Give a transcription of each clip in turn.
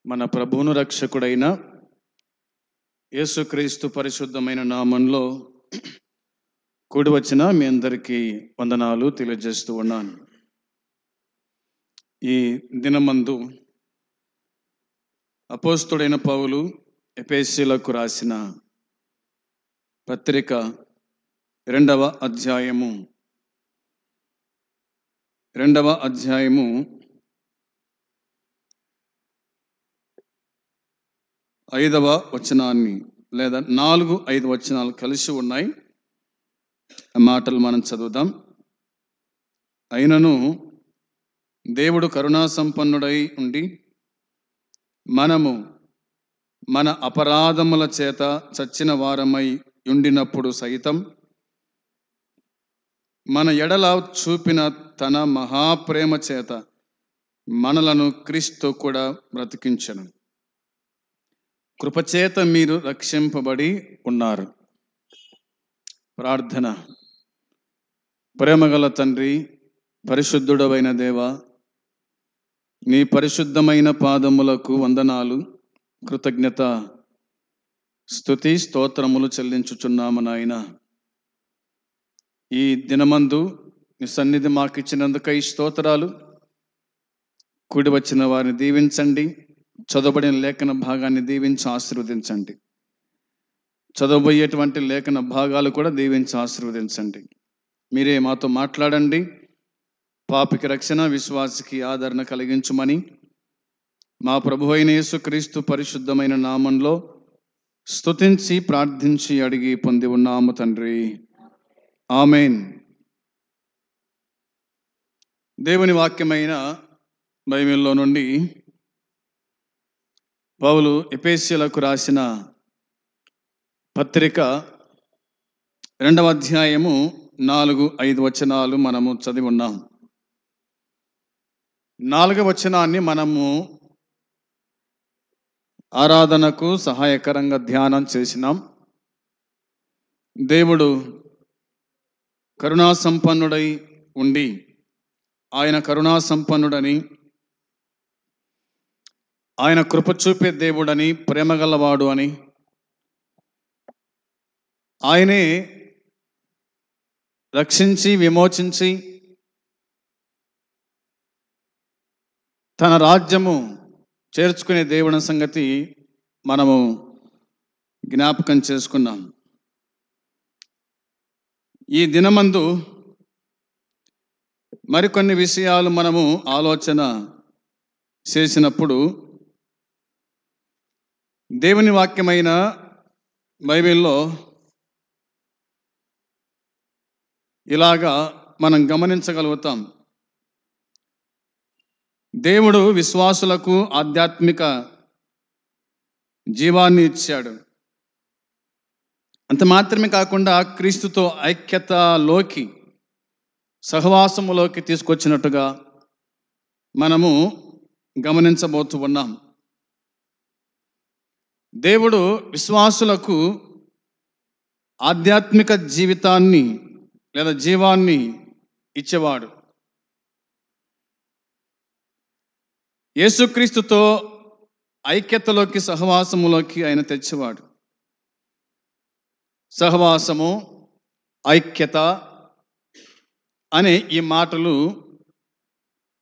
మన ప్రభువును రక్షకుడైన యేసుక్రీస్తు పరిశుద్ధమైన నామంలో కూడి వచ్చిన మీ అందరికీ వందనాలు తెలియజేస్తూ ఉన్నాను. ఈ దినమందు అపోస్తుడైన పౌలు ఎఫెసీయులకు రాసిన పత్రిక 2వ అధ్యాయము 5వ వచనాన్ని లేదా 4-5 వచనాలు కలిసి ఉన్నాయి. ఆ మాటలు మనం చదువుదాం. అయినను దేవుడు కరుణా సంపన్నుడై ఉండి మనము మన అపరాధముల చేత చచ్చిన వారమై ఉండినప్పుడు సైతం మన ఎడల చూపిన తన మహాప్రేమ చేత మనలను క్రీస్తు కూడా బ్రతికించెను. కృపచేత మీరు రక్షింపబడి ఉన్నారు. ప్రార్థన. ప్రేమగల తండ్రి, పరిశుద్ధుడవైన దేవా, నీ పరిశుద్ధమైన పాదములకు వందనాలు, కృతజ్ఞత, స్తుతి, స్తోత్రములు చెల్లించుచున్నాము నాయన. ఈ దినమందు నీ సన్నిధి మాకు ఇచ్చినందుకై స్తోత్రాలు. కూడి వచ్చిన వారిని దీవించండి. చదవబడిన లేఖన భాగాన్ని దీవించి ఆశీర్వదించండి. చదవబోయేటువంటి లేఖన భాగాలు కూడా దీవించి ఆశీర్వదించండి. మీరే మాతో మాట్లాడండి. పాపికి రక్షణ, విశ్వాసికి ఆదరణ కలిగించుమని మా ప్రభువైన యేసుక్రీస్తు పరిశుద్ధమైన నామంలో స్తుతించి ప్రార్థించి అడిగి పొంది ఉన్నాము తండ్రి. ఆమేన్. దేవుని వాక్యమైన బైబిల్లో నుండి పౌలు ఎఫెసీయులకు రాసిన పత్రిక 2వ అధ్యాయము 4-5 వచనాలు మనము చదివి ఉన్నాం. 4వ వచనాన్ని మనము ఆరాధనకు సహాయకరంగా ధ్యానం చేసినాం. దేవుడు కరుణా సంపన్నుడై ఉండి, ఆయన కరుణా సంపన్నుడని, ఆయన కృప చూపే దేవుడని, ప్రేమగలవాడు అని, ఆయనే రక్షించి విమోచించి తన రాజ్యము చేర్చుకునే దేవుని సంగతి మనము జ్ఞాపకం చేసుకున్నాం. ఈ దినమందు మరికొన్ని విషయాలు మనము ఆలోచన చేసినప్పుడు దేవుని వాక్యమైన బైబిల్లో ఇలాగా మనం గమనించగలుగుతాం. దేవుడు విశ్వాసులకు ఆధ్యాత్మిక జీవాన్ని ఇచ్చాడు. అంత మాత్రమే కాకుండా క్రీస్తుతో ఐక్యతలోకి, సహవాసములోకి తీసుకొచ్చినట్టుగా మనము గమనించబోతూ ఉన్నాం. దేవుడు విశ్వాసులకు ఆధ్యాత్మిక జీవితాన్ని లేదా జీవాన్ని ఇచ్చేవాడు. యేసుక్రీస్తుతో ఐక్యతలోకి, సహవాసములోకి ఆయన తెచ్చేవాడు. సహవాసము, ఐక్యత అనే ఈ మాటలు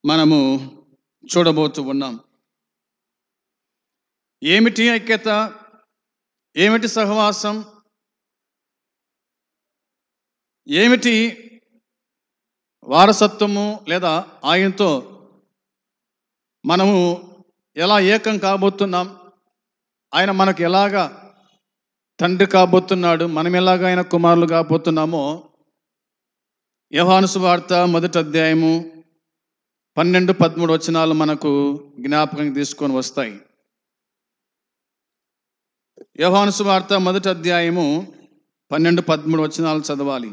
మనము చూడబోతూ ఉన్నాం. ఏమిటి ఐక్యత? ఏమిటి సహవాసం? ఏమిటి వారసత్వము? లేదా ఆయనతో మనము ఎలా ఏకం కాబోతున్నాం? ఆయన మనకు ఎలాగా తండ్రి కాబోతున్నాడు? మనం ఎలాగా ఆయన కుమారులు కాబోతున్నామో యోహాను సువార్త 1వ అధ్యాయము 12-13 వచనాలు మనకు జ్ఞాపకం తీసుకొని వస్తాయి. యోహాను సువార్త 1వ అధ్యాయము 12-13 వచనాలు చదవాలి.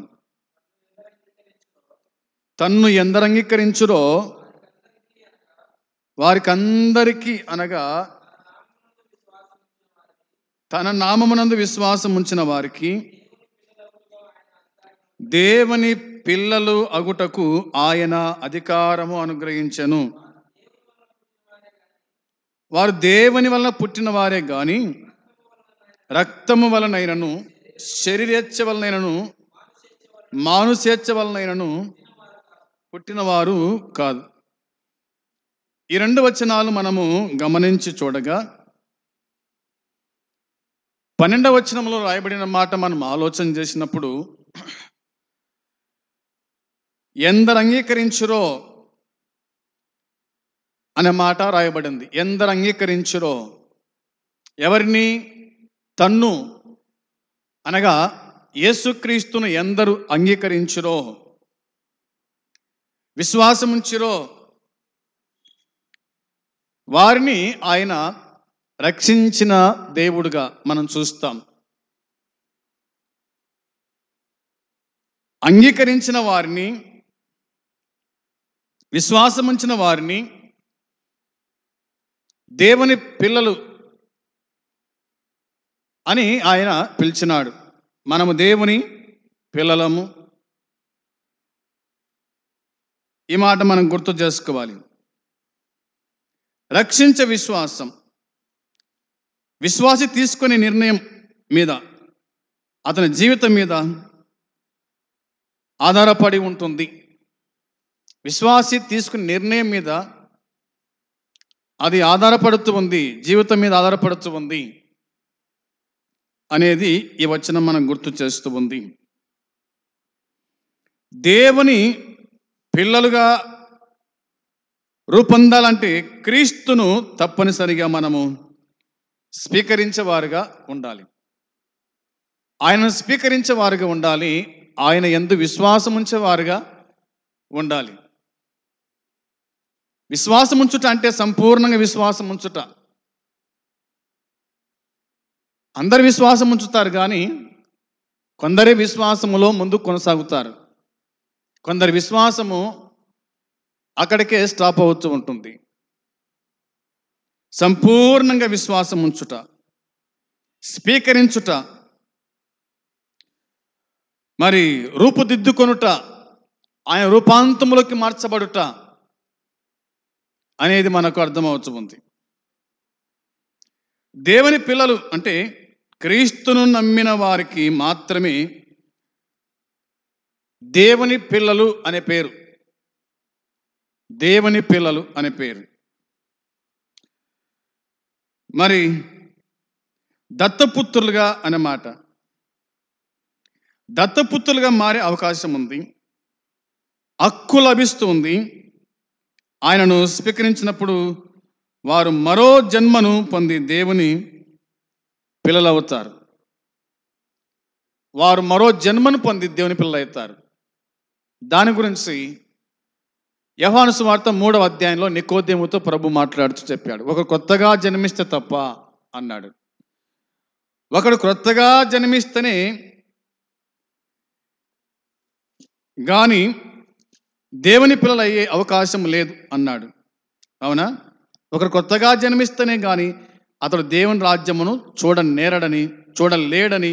తన్ను ఎందరు అంగీకరించురో వారికందరికీ, అనగా తన నామమునందు విశ్వాసం ఉంచిన వారికి దేవుని పిల్లలు అగుటకు ఆయన అధికారము అనుగ్రహించెను. వారు దేవుని వలన పుట్టిన వారే గాని రక్తము వలనైనను శరీరేచ్ఛ వలనైనను మానుషేచ్ఛ వలనైనను పుట్టినవారు కాదు. ఈ 2 వచనాలు మనము గమనించి చూడగా 12వ వచనంలో రాయబడిన మాట మనం ఆలోచన చేసినప్పుడు, ఎందరు అంగీకరించురో అనే మాట రాయబడింది. ఎందరు అంగీకరించురో, ఎవరిని? తన్ను అనగా యేసుక్రీస్తును ఎందరు అంగీకరించురో, విశ్వాసముంచిరో, వారిని ఆయన రక్షించిన దేవుడుగా మనం చూస్తాం. అంగీకరించిన వారిని, విశ్వాసముంచిన వారిని దేవుని పిల్లలు అని ఆయన పిలిచినాడు. మనము దేవుని పిల్లలము. ఈ మాట మనం గుర్తు చేసుకోవాలి. రక్షించే విశ్వాసం, విశ్వాసి తీసుకునే నిర్ణయం మీద, అతని జీవితం మీద ఆధారపడి ఉంటుంది. విశ్వాసి తీసుకునే నిర్ణయం మీద అది ఆధారపడుతూ ఉంది, జీవితం మీద ఆధారపడుతూ ఉంది అనేది ఈ వచనం మనం గుర్తు చేస్తూ ఉంది. దేవుని పిల్లలుగా రూపొందాలంటే క్రీస్తును తప్పనిసరిగా మనము స్వీకరించేవారుగా ఉండాలి. ఆయనను స్వీకరించేవారుగా ఉండాలి. ఆయన యందు విశ్వాసం ఉంచేవారుగా ఉండాలి. విశ్వాసం ఉంచుట అంటే సంపూర్ణంగా విశ్వాసం ఉంచుట. అందరు విశ్వాసం ఉంచుతారు కానీ కొందరి విశ్వాసములో ముందు కొనసాగుతారు. కొందరి విశ్వాసము అక్కడికే స్టాప్ అవుతూ ఉంటుంది. సంపూర్ణంగా విశ్వాసం ఉంచుట, స్వీకరించుట, మరి రూపుదిద్దుకొనుట, ఆయన రూపాంతములోకి మార్చబడుట అనేది మనకు అర్థమవుతూ ఉంది. దేవుని పిల్లలు అంటే క్రీస్తును నమ్మిన వారికి మాత్రమే దేవుని పిల్లలు అనే పేరు. దేవుని పిల్లలు అనే పేరు. మరి దత్తపుత్రులుగా అనే మాట, దత్తపుత్రులుగా మారే అవకాశం ఉంది, హక్కు లభిస్తుంది. ఆయనను స్వీకరించినప్పుడు వారు మరో జన్మను పొంది దేవుని పిల్లలవుతారు. వారు మరో జన్మను పొంది దేవుని పిల్లలవుతారు. దాని గురించి యోహాను సువార్త 3వ అధ్యాయంలో నికోదేముతో ప్రభు మాట్లాడుతూ చెప్పాడు. ఒకడు కొత్తగా జన్మిస్తే తప్ప అన్నాడు. ఒకడు కొత్తగా జన్మిస్తేనే కానీ దేవుని పిల్లలు అయ్యే అవకాశం లేదు అన్నాడు. అవునా? ఒకరు కొత్తగా జన్మిస్తేనే కానీ అతడు దేవుని రాజ్యమును చూడలేడని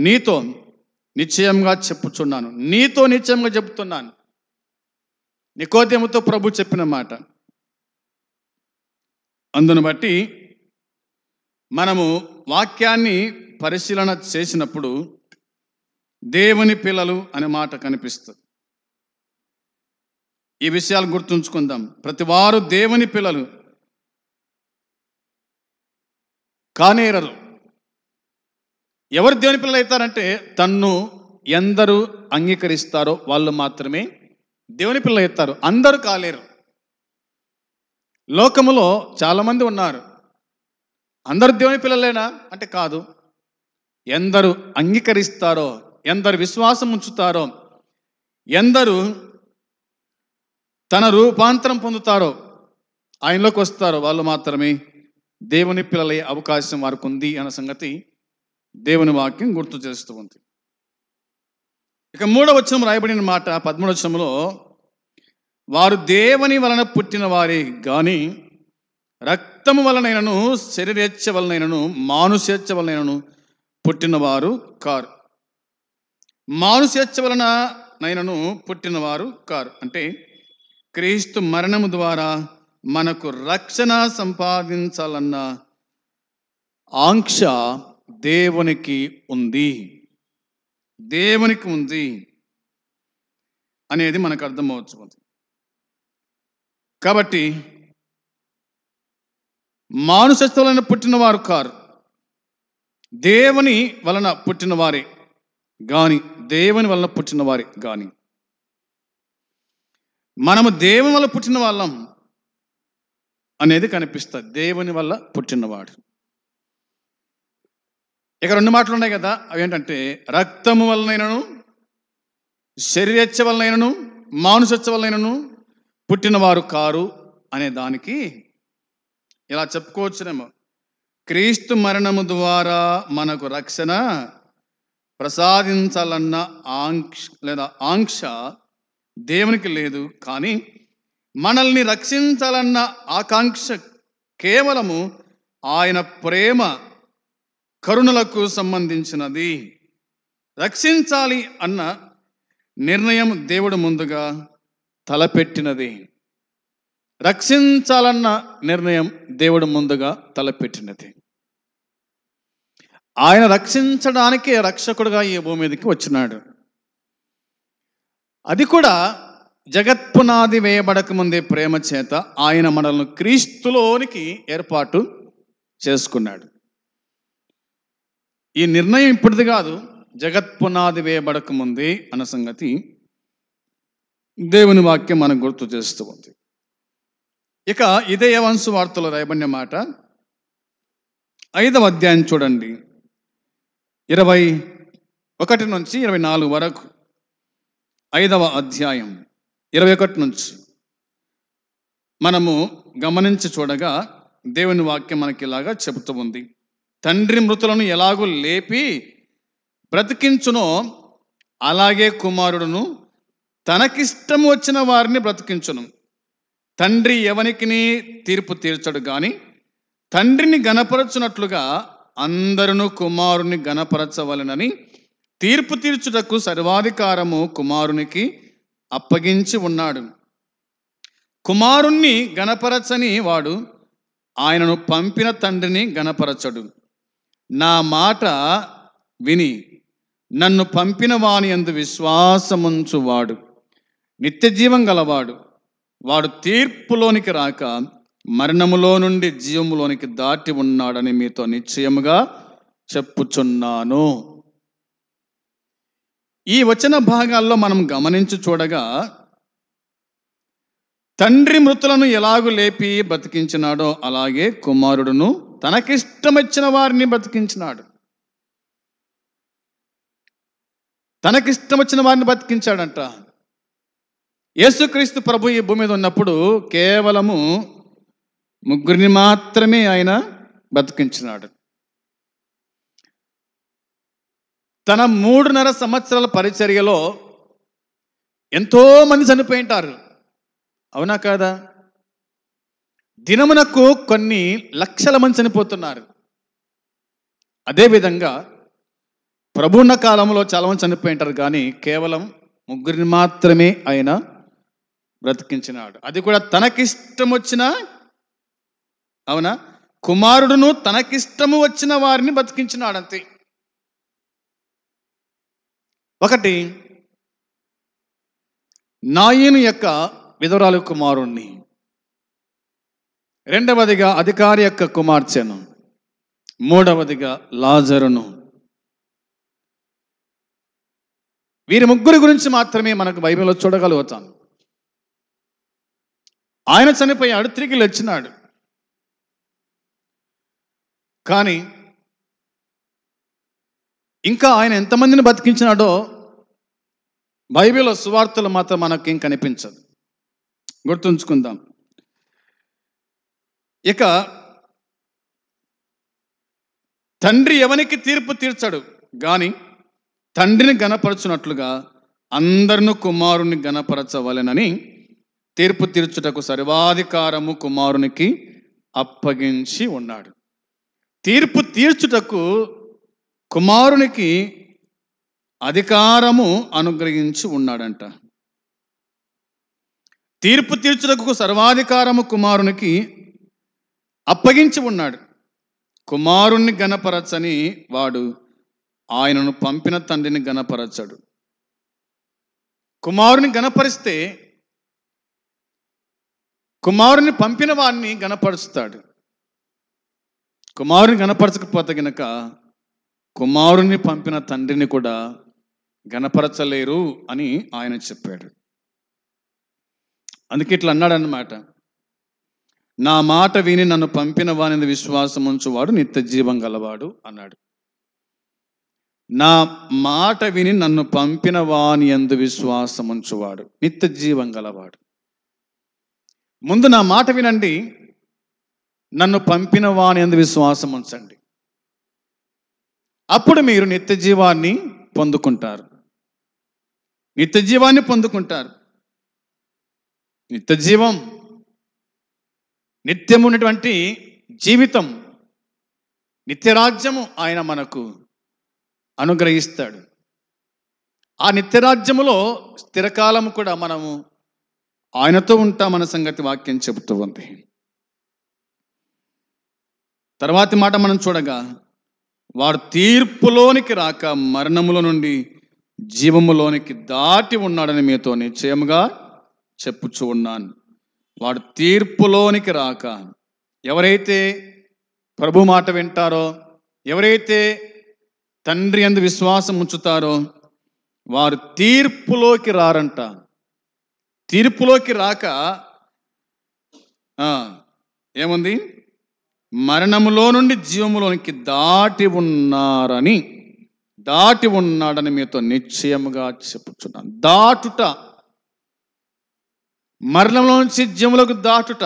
నీతో నిశ్చయంగా చెప్పుచున్నాను. నీతో నిశ్చయంగా చెప్తున్నాను. నికోదేముతో ప్రభు చెప్పిన మాట. అందును బట్టి మనము వాక్యాన్ని పరిశీలన చేసినప్పుడు దేవుని పిల్లలు అనే మాట కనిపిస్తుంది. ఈ విషయాలు గుర్తుంచుకుందాం. ప్రతివారు దేవుని పిల్లలు కానేరరు. ఎవరు దేవుని పిల్లలు అవుతారంటే తన్ను ఎందరు అంగీకరిస్తారో వాళ్ళు మాత్రమే దేవుని పిల్లలు అవుతారు. అందరూ కాలేరు. లోకములో చాలామంది ఉన్నారు. అందరు దేవుని పిల్లలేనా అంటే కాదు. ఎందరు అంగీకరిస్తారో, ఎందరు విశ్వాసం ఉంచుతారో, ఎందరు తన రూపాంతరం పొందుతారో, ఆయనలోకి వస్తారో వాళ్ళు మాత్రమే దేవుని పిల్లలయ్యే అవకాశం వారికి ఉంది అన్న సంగతి దేవుని వాక్యం గుర్తు చేస్తూ ఉంది. ఇక 3వ వచనం రాయబడిన మాట 13వ వచనంలో, వారు దేవుని వలన పుట్టిన వారే గాని రక్తము వలనైనను శరీరేచ్ఛ వలనైనను మానుషేచ్ఛ వలనైనను పుట్టినవారు కారు. మానుషేచ్ఛ వలనైనను పుట్టినవారు కారు అంటే క్రీస్తు మరణము ద్వారా మనకు రక్షణ సంపాదించాలన్న ఆంక్ష దేవునికి ఉంది. దేవునికి ఉంది అనేది మనకు అర్థమవుతుంది. కాబట్టి మానుషత్వం వలన పుట్టిన వారు కారు, దేవుని వలన పుట్టిన వారే గాని, దేవుని వలన పుట్టిన వారే గాని. మనము దేవుని వల్ల పుట్టిన వాళ్ళం అనేది కనిపిస్తుంది. దేవుని వల్ల పుట్టినవాడు. ఇక 2 మాటలు ఉన్నాయి కదా, అవి ఏంటంటే రక్తము వలనైనను, శరీరేచ్ఛ వలనైనను, మానుషత్వ వలనైనను పుట్టినవారు కారు అనే దానికి ఇలా చెప్పుకోవచ్చునేమో. క్రీస్తు మరణము ద్వారా మనకు రక్షణ ప్రసాదించాలన్న ఆంక్ష దేవునికి లేదు. కానీ మనల్ని రక్షించాలన్న ఆకాంక్ష కేవలము ఆయన ప్రేమ కరుణలకు సంబంధించినది. రక్షించాలి అన్న నిర్ణయం దేవుడు ముందుగా తలపెట్టినది. రక్షించాలన్న నిర్ణయం దేవుడు ముందుగా తలపెట్టినది. ఆయన రక్షించడానికే రక్షకుడుగా ఈ భూమి మీదకి వచ్చినాడు. అది కూడా జగత్పునాది వేయబడక ముందే ప్రేమ చేత ఆయన మనల్ని క్రీస్తులోనికి ఏర్పాటు చేసుకున్నాడు. ఈ నిర్ణయం ఇప్పటిది కాదు, జగత్పునాది వేయబడక ముందే అన్న సంగతి దేవుని వాక్యం మనకు గుర్తు చేస్తూ ఉంది. ఇక ఇదే యోహాను సువార్తలో రాయబడిన మాట 5వ అధ్యాయం చూడండి, 21 నుంచి 24 వరకు. 5వ అధ్యాయం 21 నుంచి మనము గమనించి చూడగా దేవుని వాక్యం మనకి ఇలాగా చెబుతూ ఉంది. తండ్రి మృతులను ఎలాగూ లేపి బ్రతికించునో అలాగే కుమారుడును తనకిష్టం వచ్చిన వారిని బ్రతికించును. తండ్రి ఎవనికిని తీర్పు తీర్చడు గాని తండ్రిని గణపరచునట్లుగా అందరును కుమారుని గణపరచవలెనని తీర్పు తీర్చుటకు సర్వాధికారము కుమారునికి అప్పగించి ఉన్నాడు. కుమారుణ్ణి గణపరచని వాడు ఆయనను పంపిన తండ్రిని గణపరచడు. నా మాట విని నన్ను పంపిన వాని యందు విశ్వాసముంచువాడు నిత్య జీవం గలవాడు. వాడు తీర్పులోనికి రాక మరణములో నుండి జీవములోనికి దాటి ఉన్నాడని మీతో నిశ్చయముగా చెప్పుచున్నాను. ఈ వచన భాగాల్లో మనం గమనించి చూడగా తండ్రి మృతులను ఎలాగూ లేపి బ్రతికించినాడో అలాగే కుమారుడును తనకిష్టమొచ్చిన వారిని బ్రతికించినాడు. తనకిష్టమొచ్చిన వారిని బ్రతికించాడంట. యేసుక్రీస్తు ప్రభు ఈ భూమి మీద ఉన్నప్పుడు కేవలము 3 మాత్రమే ఆయన బ్రతికించినాడు. తన 3.5 సంవత్సరాల పరిచర్యలో ఎంతో మంది చనిపోయి ఉంటారు. అవునా కాదా? దినమునకు కొన్ని లక్షల మంది చనిపోతున్నారు. అదేవిధంగా ప్రభువున్న కాలంలో చాలా మంది చనిపోయి ఉంటారు, కానీ కేవలం 3 మాత్రమే ఆయన బ్రతికించినాడు. అది కూడా తనకిష్టం వచ్చిన, అవునా, కుమారుడును తనకిష్టము వచ్చిన వారిని బ్రతికించినాడు అంతే. ఒకటి, నాయను యొక్క విధవరాలు కుమారుణ్ణి, రెండవదిగా అధికారి యొక్క కుమార్తెను, మూడవదిగా లాజరును. వీరి 3 గురించి మాత్రమే మనకు బైబిల్లో చూడగలుగుతాం. ఆయన చనిపోయాడు, తిరిగి లేచినాడు. కానీ ఇంకా ఆయన ఎంతమందిని బతికించినాడో బైబిల్లో సువార్తలు మాత్రం మనకేం కనిపించదు. గుర్తుంచుకుందాం. ఇక తండ్రి ఎవనికి తీర్పు తీర్చడు గాని తండ్రిని గణపరచునట్లుగా అందరిని కుమారుని గణపరచవలెనని తీర్పు తీర్చుటకు సర్వాధికారము కుమారునికి అప్పగించి ఉన్నాడు. తీర్పు తీర్చుటకు కుమారునికి అధికారము అనుగ్రహించి ఉన్నాడంట. తీర్పు తీర్చుటకు సర్వాధికారము కుమారునికి అప్పగించి ఉన్నాడు. కుమారుణ్ణి గణపరచని వాడు ఆయనను పంపిన తండ్రిని గణపరచడు. కుమారుని గణపరిస్తే కుమారుని పంపిన వాడిని గణపరుస్తాడు. కుమారుని గణపరచకపోతే గనక కుమారుని పంపిన తండ్రిని కూడా గణపరచలేరు అని ఆయన చెప్పాడు. అందుకే ఇట్లా అన్నాడన్నమాట, నా మాట విని నన్ను పంపిన వాని విశ్వాసం ఉంచువాడు నిత్య జీవం గలవాడు అన్నాడు. నా మాట విని నన్ను పంపిన వాని యందు విశ్వాసం ఉంచువాడు నిత్య జీవం గలవాడు. ముందు నా మాట వినండి, నన్ను పంపిన వాని యందు విశ్వాసం ఉంచండి. అప్పుడు మీరు నిత్య జీవాన్ని పొందుకుంటారు. నిత్య జీవాన్ని పొందుకుంటారు. నిత్య జీవం, నిత్యం ఉన్నటువంటి జీవితం, నిత్యరాజ్యము ఆయన మనకు అనుగ్రహిస్తాడు. ఆ నిత్యరాజ్యములో స్థిరకాలము కూడా మనము ఆయనతో ఉంటామన్న సంగతి వాక్యం చెబుతూ ఉంది. తర్వాతి మాట మనం చూడగా, వాడు తీర్పులోనికి రాక మరణములో నుండి జీవములోనికి దాటి ఉన్నాడని మీతో నిశ్చయముగా చెప్పుచూ ఉన్నాను. వాడు తీర్పులోనికి రాక, ఎవరైతే ప్రభు మాట వింటారో, ఎవరైతే తండ్రి యందు విశ్వాసం ఉంచుతారో వారు తీర్పులోకి రారంట. తీర్పులోకి రాక ఏముంది, మరణములో నుండి జీవములోనికి దాటి ఉన్నాడని మీతో నిశ్చయముగా చెప్పుచున్నాను. దాటుట, మరణంలో నుంచి జీవములకు దాటుట.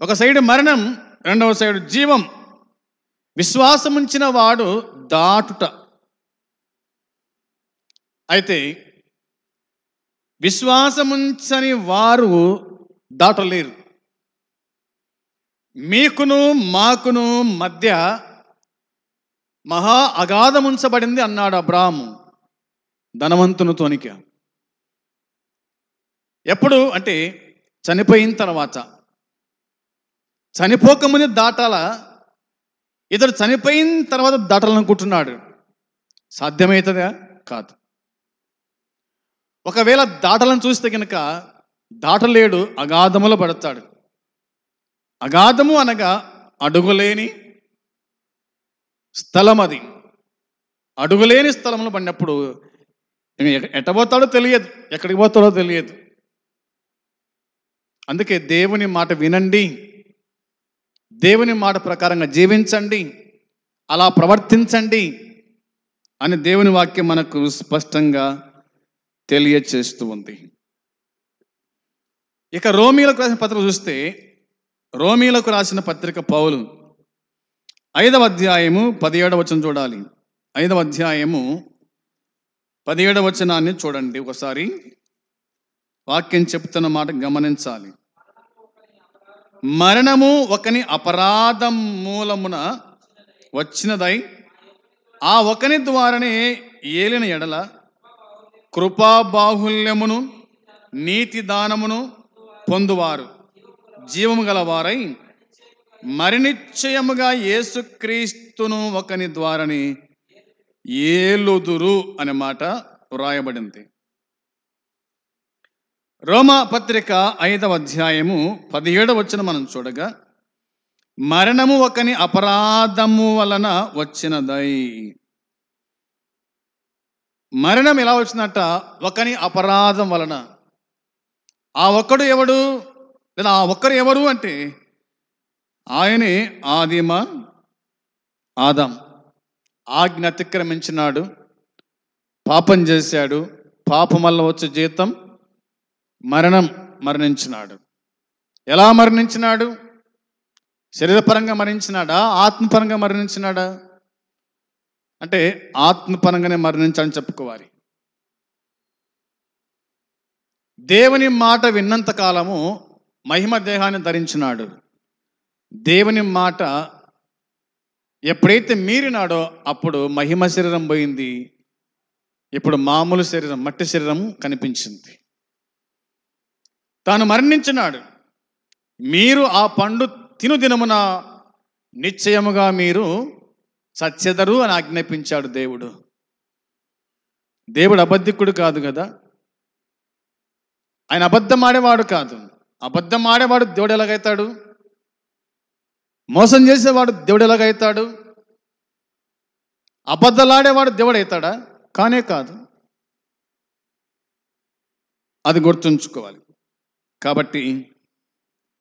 ఒక సైడు మరణం, రెండవ సైడు జీవం. విశ్వాసముంచిన వాడు దాటుట. అయితే విశ్వాసముంచని వారు దాటలేరు. మీకును మాకును మధ్య మహా అగాధముంచబడింది అన్నాడు అబ్రాహాము ధనవంతునితోనికి. ఎప్పుడు అంటే చనిపోయిన తర్వాత. చనిపోకముందు దాటాల, ఇతడు చనిపోయిన తర్వాత దాటాలనుకుంటున్నాడు. సాధ్యమవుతుందా? కాదు. ఒకవేళ దాటాలను చూస్తే కనుక దాటలేడు, అగాధములో పడతాడు. అగాధము అనగా అడుగులేని స్థలం. అది అడుగులేని స్థలంలో పడినప్పుడు ఎట్టబోతాడో తెలియదు, ఎక్కడికి పోతాడో తెలియదు. అందుకే దేవుని మాట వినండి, దేవుని మాట ప్రకారంగా జీవించండి, అలా ప్రవర్తించండి అని దేవుని వాక్యం మనకు స్పష్టంగా తెలియచేస్తూ ఉంది. ఇక రోమీలకు రాసిన పత్రిక చూస్తే, రోమీలకు రాసిన పత్రిక పౌలు 5వ అధ్యాయము 17వ వచనం చూడాలి. 5వ అధ్యాయము 17వ వచనాన్ని చూడండి ఒకసారి. వాక్యం చెప్తున్న మాట గమనించాలి. మరణము ఒకని అపరాధం మూలమున వచ్చినదై ఆ ఒకని ద్వారానే ఏలిన ఎడల కృపాబాహుల్యమును నీతి దానమును పొందువారు జీవము గలవారై మరి నిశ్చయముగా యేసుక్రీస్తును ఒకని ద్వారానే ఏలుదురు అనే మాట వ్రాయబడింది. రోమా పత్రిక 5వ అధ్యాయము 17వ వచనం మనం చూడగా, మరణము ఒకని అపరాధము వలన వచ్చినదై. మరణం ఎలా వచ్చినట్ట? ఒకని అపరాధం వలన. ఆ ఒక్కడు ఎవడు, లేదా ఆ ఒక్కరు ఎవరు అంటే ఆయనే ఆదిమ ఆదాం. ఆజ్ఞ అతిక్రమించినాడు, పాపం చేశాడు, పాపం వల్ల వచ్చే జీతం మరణం. మరణించినాడు. ఎలా మరణించినాడు? శరీరపరంగా మరణించినాడా, ఆత్మపరంగా మరణించినాడా అంటే ఆత్మపరంగానే మరణించాలని చెప్పుకోవాలి. దేవుని మాట విన్నంత కాలము మహిమ దేహాన్ని ధరించినాడు. దేవుని మాట ఎప్పుడైతే మీరినాడో అప్పుడు మహిమ శరీరం పోయింది. ఇప్పుడు మామూలు శరీరం, మట్టి శరీరం కనిపించింది. తాను మరణించినాడు. మీరు ఆ పండు తిను దినమున నిశ్చయముగా మీరు చచ్చెదరు అని ఆజ్ఞాపించాడు దేవుడు. దేవుడు అబద్ధికుడు కాదు కదా, ఆయన అబద్ధం ఆడేవాడు కాదు. అబద్ధం ఆడేవాడు దేవుడు ఎలాగైతాడు? మోసం చేసేవాడు దేవుడు ఎలాగైతాడు? అబద్ధాలాడేవాడు దేవుడు అవుతాడా? కానే కాదు. అది గుర్తుంచుకోవాలి. కాబట్టి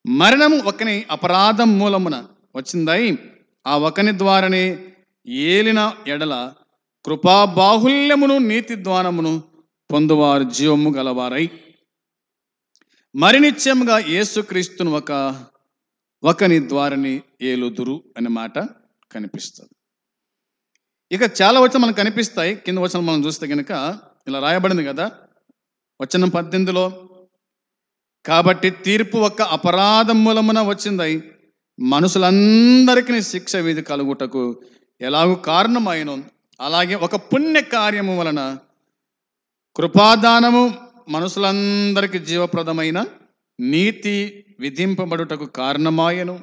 మరణం ఒకని అపరాధం మూలమున వచ్చిందై ఆ ఒకని ద్వారానే ఏలిన ఎడల కృపాబాహుల్యమును నీతి ద్వారమును పొందువారు జీవము గలవారై మరి నిత్యముగా యేసుక్రీస్తును ఒకని ద్వారాని ఏలుదురు అనే మాట కనిపిస్తుంది. ఇక చాలా వచనం మనకు కనిపిస్తాయి. కింద వచనం మనం చూస్తే కనుక ఇలా రాయబడింది కదా, వచనం 18లో, కాబట్టి తీర్పు ఒక అపరాధం మూలమున వచ్చిందై మనుషులందరికీ శిక్ష విధి కలుగుటకు ఎలాగూ కారణమైనో అలాగే ఒక పుణ్య కార్యము వలన కృపాదానము మనుషులందరికీ జీవప్రదమైన నీతి విధింపబడుటకు కారణమాయను.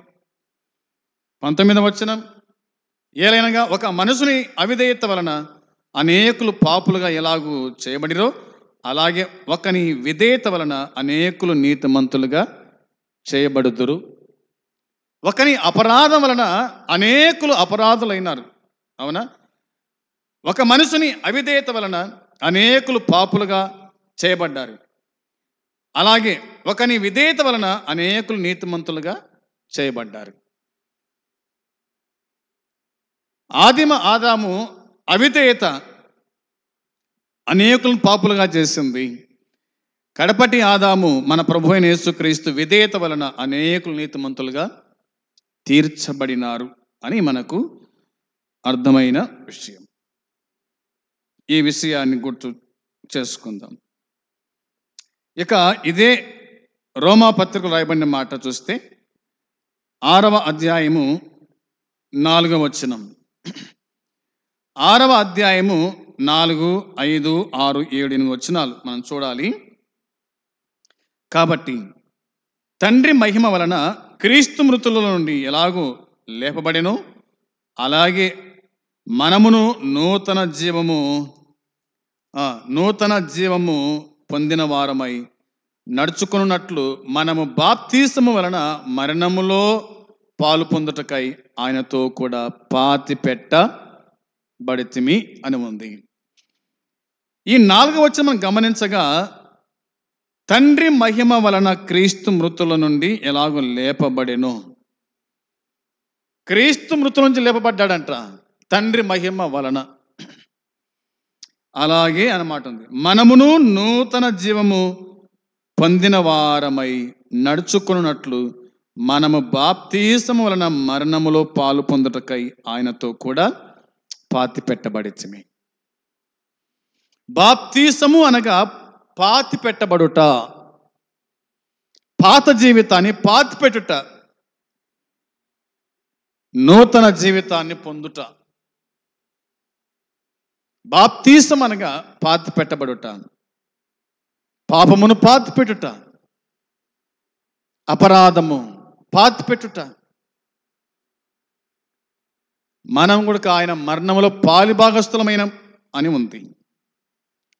19వ వచనం, ఏలైనగా ఒక మనుషుని అవిధేయత వలన అనేకులు పాపులుగా ఎలాగూ చేయబడిరో అలాగే ఒకని విధేయత వలన అనేకులు నీతిమంతులుగా చేయబడుదురు. ఒకని అపరాధం వలన అనేకులు అపరాధులైనారు. అవునా? ఒక మనుషుని అవిధేయత వలన అనేకులు పాపులుగా చేయబడ్డారు. అలాగే ఒకని విధేయత వలన అనేకులు నీతిమంతులుగా చేయబడ్డారు. ఆదిమ ఆదాము అవిధేయత అనేకులను పాపులుగా చేసింది. కడపటి ఆదాము మన ప్రభు అయిన యేసుక్రీస్తు విధేయత వలన అనేకులు నీతిమంతులుగా తీర్చబడినారు అని మనకు అర్థమైన విషయం. ఈ విషయాన్ని గుర్తు చేసుకుందాం. ఇక ఇదే రోమా పత్రికలో రాయబడిన మాట చూస్తే 6వ అధ్యాయము 4వ వచనం, 6వ అధ్యాయము 4, 5, 6, 7, 8 వచనాలు మనం చూడాలి. కాబట్టి తండ్రి మహిమ వలన క్రీస్తు మృతుల నుండి ఎలాగో లేపబడెనో అలాగే మనమును నూతన జీవము పొందిన వారమై నడుచుకున్నట్లు మనము బాప్తీసము వలన మరణములో పాలు పొందుటకై ఆయనతో కూడా పాతి పెట్టబడితిమి అని ఉంది. ఈ 4వ వచనం మనం గమనించగా తండ్రి మహిమ వలన క్రీస్తు మృతుల నుండి ఎలాగో లేపబడెను. క్రీస్తు మృతుల నుంచి లేపబడ్డాడంట తండ్రి మహిమ వలన. అలాగే అన్నమాట ఉంది, మనమును నూతన జీవము పొందిన వారమై నడుచుకున్నట్లు మనము బాప్తీసము వలన మరణములో పాలు పొందుటకై ఆయనతో కూడా పాతి పెట్టబడితిమి. బాప్తీసము అనగా పాతి పెట్టబడుట, పాత జీవితాన్ని పాతి పెట్టుట, నూతన జీవితాన్ని పొందుట. బాప్తీసం అనగా పాతి పెట్టబడుట, పాపమును పాతి పెట్టుట, అపరాధము పాతి పెట్టుట. మనం కూడా ఆయన మరణములో పాలిభాగస్థులమైన అని ఉంది.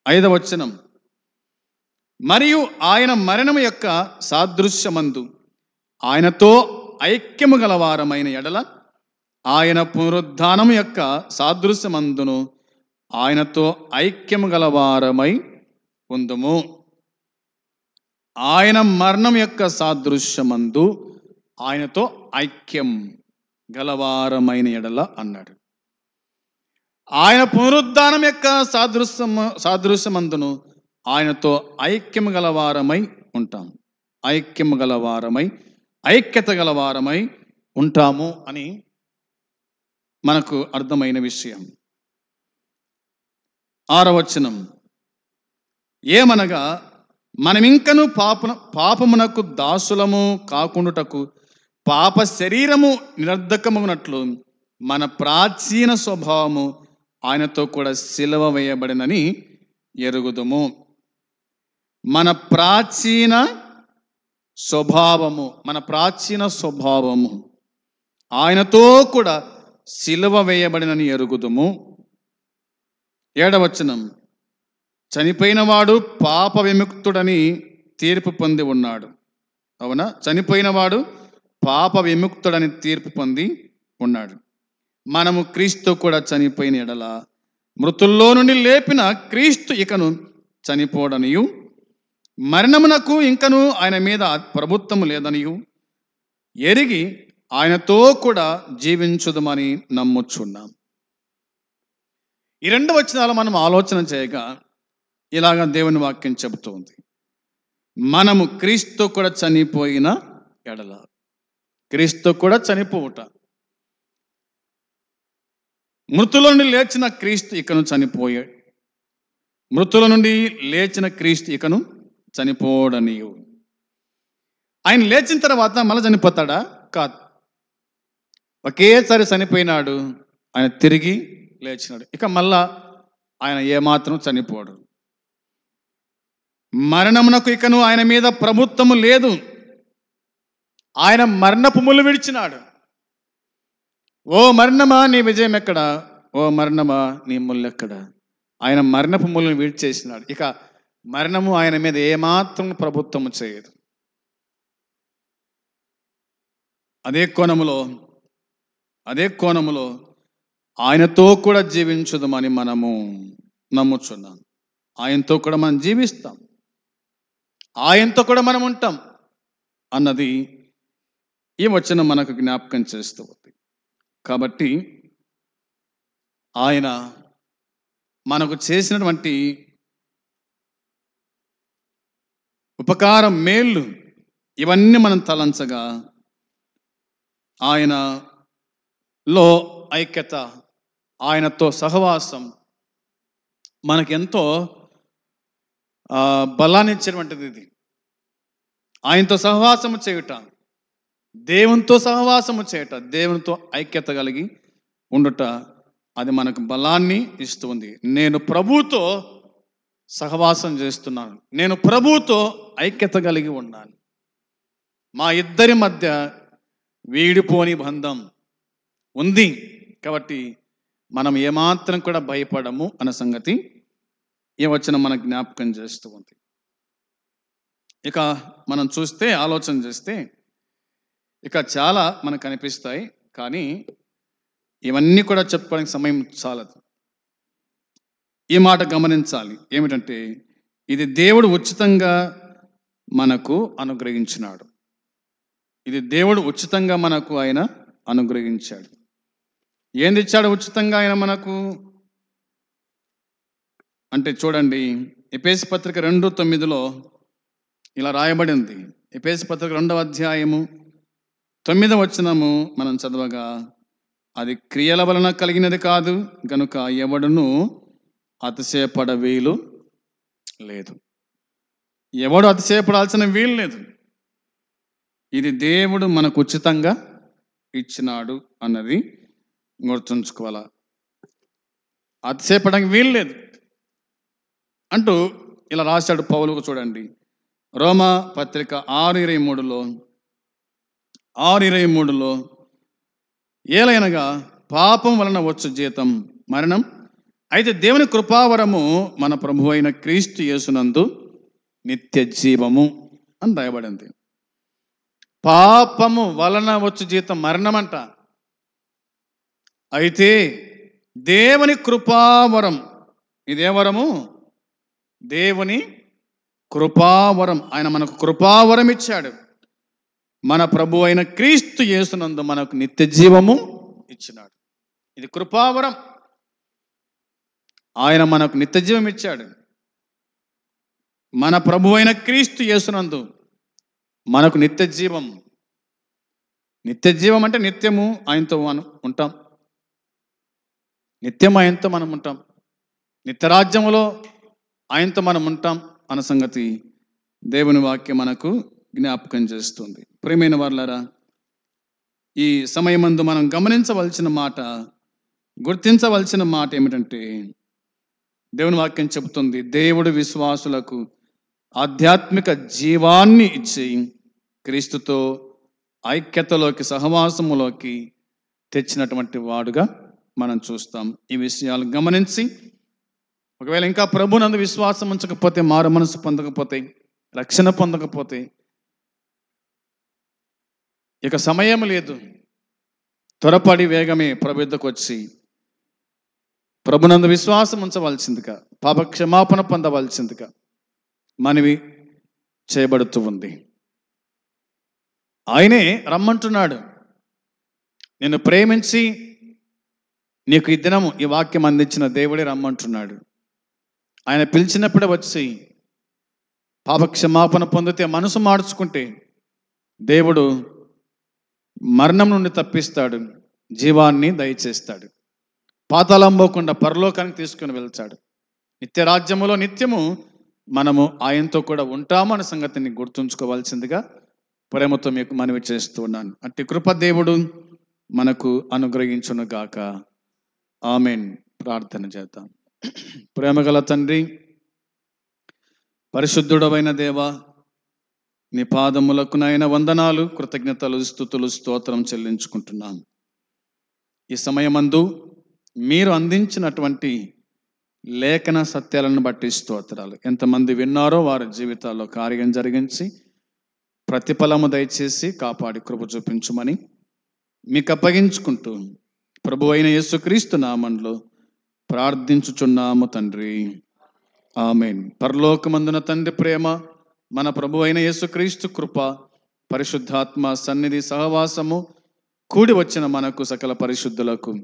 5వ వచనం, మరియు ఆయన మరణము యొక్క సాదృశ్యమందు ఆయనతో ఐక్యము గలవారమైన ఎడల ఆయన పునరుద్ధానము యొక్క సాదృశ్యమందును ఆయనతో ఐక్యము గలవారమై ఉందుము. ఆయన మరణం యొక్క సాదృశ్యమందు ఆయనతో ఐక్యం గలవారమైన ఎడల అన్నాడు. ఆయన పునరుద్ధానం యొక్క సాదృశ్యమందును ఆయనతో ఐక్యము గలవారమై ఉంటాం. ఐక్యము గలవారమై, ఐక్యత గలవారమై ఉంటాము అని మనకు అర్థమైన విషయం. 6వ వచనం, ఏమనగా మనమింకను పాపమునకు దాసులము కాకుండుటకు పాప శరీరము నిరర్ధకమగునట్లు మన ప్రాచీన స్వభావము ఆయనతో కూడా సిలువ వేయబడినని ఎరుగుదుము. మన ప్రాచీన స్వభావము, మన ప్రాచీన స్వభావము ఆయనతో కూడా సిలువ వేయబడినని ఎరుగుదుము. 7వ వచనం, చనిపోయిన వాడు పాప విముక్తుడని తీర్పు పొంది ఉన్నాడు. అవునా? చనిపోయిన వాడు పాప విముక్తుడని తీర్పు పొంది ఉన్నాడు. మనము క్రీస్తు కూడా చనిపోయిన ఎడల మృతుల్లో నుండి లేపిన క్రీస్తు ఇకను చనిపోడనియు, మరణమునకు ఇంకను ఆయన మీద ప్రభుత్వము లేదనియు ఎరిగి ఆయనతో కూడా జీవించుదమని నమ్ముచున్నాం. ఈ 2 వచనాలు మనం ఆలోచన చేయగా ఇలాగా దేవుని వాక్యం చెబుతోంది. మనము క్రీస్తు కూడా చనిపోయిన ఎడల, క్రీస్తు కూడా చనిపోవుట, మృతుల నుండి లేచిన క్రీస్తు ఇకను చనిపోయాడు, మృతుల నుండి లేచిన క్రీస్తు ఇకను చనిపోడనియు. ఆయన లేచిన తర్వాత మళ్ళీ చనిపోతాడా? కాదు. ఒకేసారి చనిపోయినాడు, ఆయన తిరిగి లేచినాడు, ఇక మళ్ళా ఆయన ఏమాత్రం చనిపోడు. మరణమునకు ఇకను ఆయన మీద ప్రభుత్వము లేదు. ఆయన మరణపు ముళ్ళు విడిచినాడు. ఓ మరణమా నీ విజయం ఎక్కడ? ఓ మరణమా నీ ముళ్ళెక్కడ? ఆయన మరణపు ముళ్ళను విడిచేసినాడు. ఇక మరణము ఆయన మీద ఏమాత్రం ప్రభుత్వము చేయదు. అదే కోణములో ఆయనతో కూడా జీవించుదామని మనము నమ్ముచున్నాం. ఆయనతో కూడా మనం జీవిస్తాం, ఆయనతో కూడా మనం ఉంటాం అన్నది ఈ వచనం మనకు జ్ఞాపకం చేస్తూ ఉంది. కాబట్టి ఆయన మనకు చేసినటువంటి ఉపకారం, మేళ్ళు ఇవన్నీ మనం తలంచగా ఆయనలో ఐక్యత, ఆయనతో సహవాసం మనకెంతో బలాన్ని ఇచ్చేటువంటిది. ఇది ఆయనతో సహవాసము చేయుట, దేవునితో సహవాసము చేయుట, దేవునితో ఐక్యత కలిగి ఉండుట, అది మనకు బలాన్ని ఇస్తుంది. నేను ప్రభువుతో సహవాసం చేస్తున్నాను, నేను ప్రభువుతో ఐక్యత కలిగి ఉన్నాను, మా ఇద్దరి మధ్య వీడిపోని బంధం ఉంది. కాబట్టి మనం ఏమాత్రం కూడా భయపడము అన్న సంగతి ఈ వచనం మనకు జ్ఞాపకం చేస్తూ ఉంది. ఇక మనం చూస్తే, ఆలోచన చేస్తే ఇక చాలా మనకు కనిపిస్తాయి, కానీ ఇవన్నీ కూడా చెప్పుకోవడానికి సమయం చాలదు. ఈ మాట గమనించాలి, ఏమిటంటే ఇది దేవుడు ఉచితంగా మనకు అనుగ్రహించినాడు. ఇది దేవుడు ఉచితంగా మనకు ఆయన అనుగ్రహించాడు. ఏంది ఇచ్చాడు ఉచితంగా ఆయన మనకు అంటే? చూడండి, ఎఫెసీ పత్రిక 2:9 ఇలా రాయబడింది. ఎఫెసీ పత్రిక 2వ అధ్యాయము 9వ వచనము మనం చదవగా, అది క్రియల వలన కలిగినది కాదు గనుక ఎవడును అతిశయపడ వీలు లేదు. ఎవడు అతిశయపడాల్సిన వీలు లేదు. ఇది దేవుడు మనకు ఉచితంగా ఇచ్చినాడు అన్నది గుర్తుంచుకోవాలా. అతిశయపడడానికి వీలు లేదు అంటూ ఇలా రాశాడు పౌలుకు. చూడండి, రోమా పత్రిక 6:23 ఏలైనగా పాపం వలన వచ్చు జీతం మరణం, అయితే దేవుని కృపావరము మన ప్రభు అయిన క్రీస్తు యేసునందు నిత్య జీవము అని రాయబడింది. పాపము వలన వచ్చు జీతం మరణం అంట. అయితే దేవుని కృపావరం, ఇదే వరము, దేవుని కృపావరం. ఆయన మనకు కృపావరం ఇచ్చాడు. మన ప్రభు అయిన క్రీస్తు యేసునందు మనకు నిత్య జీవము ఇచ్చినాడు. ఇది కృపావరం. ఆయన మనకు నిత్య జీవం ఇచ్చాడు. మన ప్రభు అయిన క్రీస్తు యేసునందు మనకు నిత్య జీవం. నిత్య జీవం అంటే నిత్యము ఆయనతో మనం ఉంటాం, నిత్యం ఆయనతో మనం ఉంటాం, నిత్యరాజ్యములో ఆయనతో మనం ఉంటాం అన్న సంగతి దేవుని వాక్యం మనకు జ్ఞాపకం చేస్తుంది. ప్రియమైన వారులారా, ఈ సమయమందు మనం గమనించవలసిన మాట, గుర్తించవలసిన మాట ఏమిటంటే, దేవుని వాక్యం చెబుతుంది, దేవుడు విశ్వాసులకు ఆధ్యాత్మిక జీవాన్ని ఇచ్చి క్రీస్తుతో ఐక్యతలోకి, సహవాసములోకి తెచ్చినటువంటి వాడుగా మనం చూస్తాం. ఈ విషయాలు గమనించి ఒకవేళ ఇంకా ప్రభునందు విశ్వాసం ఉంచకపోతే, మారు మనసు పొందకపోతే, రక్షణ పొందకపోతే ఇక సమయం లేదు. త్వరపడి వేగమే ప్రభు యుద్ధకు వచ్చి ప్రభునందు విశ్వాసం ఉంచవలసిందిగా, పాప క్షమాపణ పొందవలసిందిగా మనవి చేయబడుతూ ఉంది. ఆయనే రమ్మంటున్నాడు. నిన్ను ప్రేమించి నీకు ఈ దినము ఈ వాక్యం అందించిన దేవుడే రమ్మంటున్నాడు. ఆయన పిలిచినప్పుడే వచ్చి పాప క్షమాపణ పొందితే, మనసు మార్చుకుంటే దేవుడు మరణం నుండి తప్పిస్తాడు, జీవాన్ని దయచేస్తాడు, పాతాళం పోకుండా పరలోకానికి తీసుకుని వెళ్తాడు. నిత్య రాజ్యములో నిత్యము మనము ఆయనతో కూడా ఉంటాము అనే సంగతిని గుర్తుంచుకోవాల్సిందిగా ప్రేమతో మీకు మనవి చేస్తూ ఉన్నాను. అట్టి కృప దేవుడు మనకు అనుగ్రహించును గాక. ఆమేన్. ప్రార్థన చేద్దాం. ప్రేమగల తండ్రి, పరిశుద్ధుడవైన దేవా, నీ పాదములకు నాయన వందనాలు, కృతజ్ఞతలు, స్తుతులు, స్తోత్రం చెల్లించుకుంటున్నాం. ఈ సమయమందు మీరు అందించినటువంటి లేఖన సత్యాలను బట్టి స్తోత్రాలు. ఎంతమంది విన్నారో వారి జీవితాల్లో కార్యం జరిగించి ప్రతిఫలము దయచేసి కాపాడి కృప చూపించుమని మీకు అప్పగించుకుంటూ ప్రభు అయిన యేసుక్రీస్తు నామములో ప్రార్థించుచున్నాము తండ్రి. ఆమేన్. పరలోకమందున తండ్రి ప్రేమ, మన ప్రభు అయిన యేసుక్రీస్తు కృప, పరిశుద్ధాత్మ సన్నిధి సహవాసము కూడి వచ్చిన మనకు సకల పరిశుద్ధులకు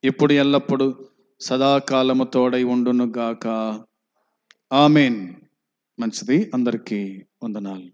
ఇప్పుడు ఎల్లప్పుడు సదాకాలము తోడై ఉండును గాక. ఆమేన్. మంచిది. అందరికీ వందనాలు.